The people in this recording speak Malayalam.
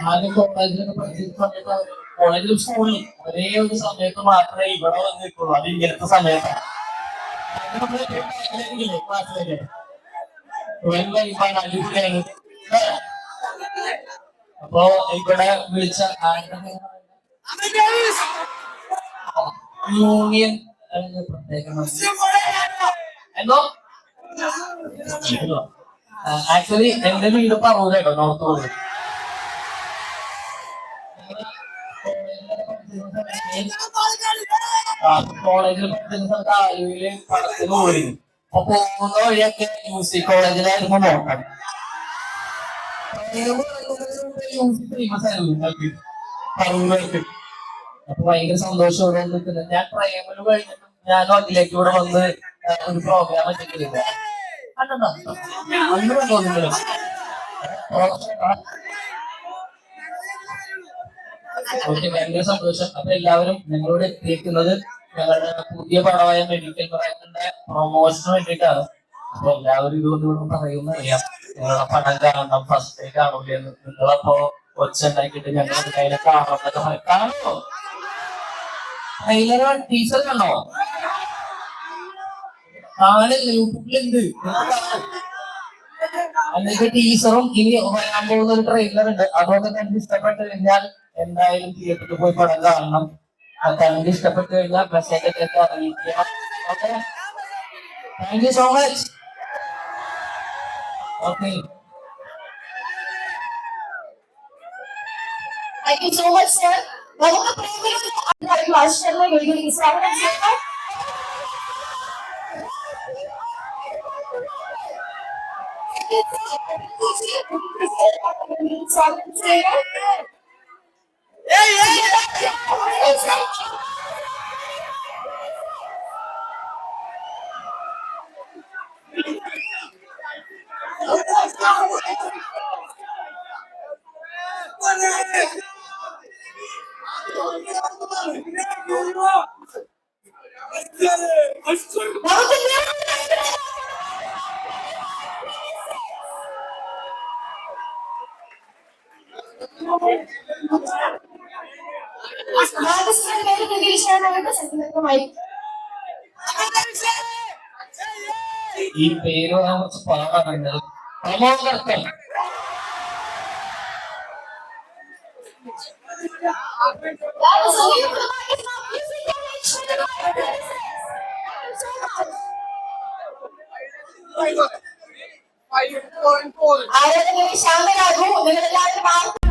ആദ്യം കോളേജിലൊക്കെ പഠിച്ചിരുന്ന സമയത്ത് കോളേജിലും സ്കൂളിലും ഒരേ ഒരു സമയത്ത് മാത്രമേ ഇവിടെ വന്ന് നിൽക്കുള്ളൂ. അത് ഇങ്ങനത്തെ സമയത്താണ്. ക്ലാസ്സിലല്ലേ അടിപൊളിയാണ്. അപ്പൊ ഇവിടെ വിളിച്ച യൂണിയൻ പ്രത്യേകം എന്തോ ആക്ച്വലി എന്റെ വീട് പറവൂർ കേട്ടോ, നോർത്ത് പറവൂർ. കോളേജിൽ പഠിക്കുന്ന സ്ഥലത്ത് ആലുവയില് പടത്തിന് പോയിരുന്നു. അപ്പൊ പോകുന്ന വഴിയൊക്കെ മ്യൂസിക് കോളേജിലായിരുന്നു നോക്കാൻ. ഫേമസ് ആയിരുന്നു പറവൂർക്ക്. അപ്പൊ ഭയങ്കര സന്തോഷത്തോടെ നിൽക്കുന്നത്. ഞാൻ പ്രേമന് കഴിഞ്ഞിട്ട് ഞാൻ അതിലേക്ക് ഇവിടെ വന്ന് ഒരു പ്രോഗ്രാം ചെയ്തില്ല. അങ്ങനെ തോന്നുന്നില്ല. ഓക്കെ, ഭയങ്കര സന്തോഷം. അപ്പൊ എല്ലാവരും ഞങ്ങളോട് എത്തിയിരിക്കുന്നത് ഞങ്ങളുടെ പുതിയ പടമായ മെഡിക്കൽ ബ്രാൻഡിന്റെ പ്രൊമോഷന് വേണ്ടിയിട്ടാണ്. അപ്പൊ എല്ലാവരും ഇതുകൊണ്ട് പറയുന്ന അറിയാം, നിങ്ങളെ പടം കാണണം, ഫസ്റ്റ് ഡേ കാണൂലേ എന്ന്. നിങ്ങളപ്പോ ഒച്ചുണ്ടാക്കിയിട്ട് ഞങ്ങളുടെ കയ്യിലെ കാണുന്നൊക്കെ കാണുമോ? ട്രെയിലർ ടീച്ചർ കാണോ? കാണില്ല, യൂട്യൂബിലുണ്ട്. എന്നിട്ട് ടീച്ചറും ഇനി വരാൻ പോകുന്ന ഒരു ട്രെയിലർ ഉണ്ട്. അതൊക്കെ കണ്ട് ഇഷ്ടപ്പെട്ട് കഴിഞ്ഞാൽ എന്തായാലും തിയേറ്ററിൽ പോയി പടം കാണണം. കണ്ട് ഇഷ്ടപ്പെട്ട് കഴിഞ്ഞാൽ മെസ്സേജ് ഒക്കെ അറിയിക്കുക. Okay, thank you so much. Okay, thank you so much sir. നമുക്ക് മാസ്റ്ററിനെ വേണ്ടി സ്വാഗതം ചെയ്യാം. സ്വാഗതം ചെയ്യാം. ഈ പേര് പറയാൻ കുറച്ച് പാടാണ്. പ്രമോദർത്തൻ. ആരാധന ശാന്തരാജു, നിങ്ങളെല്ലാവരും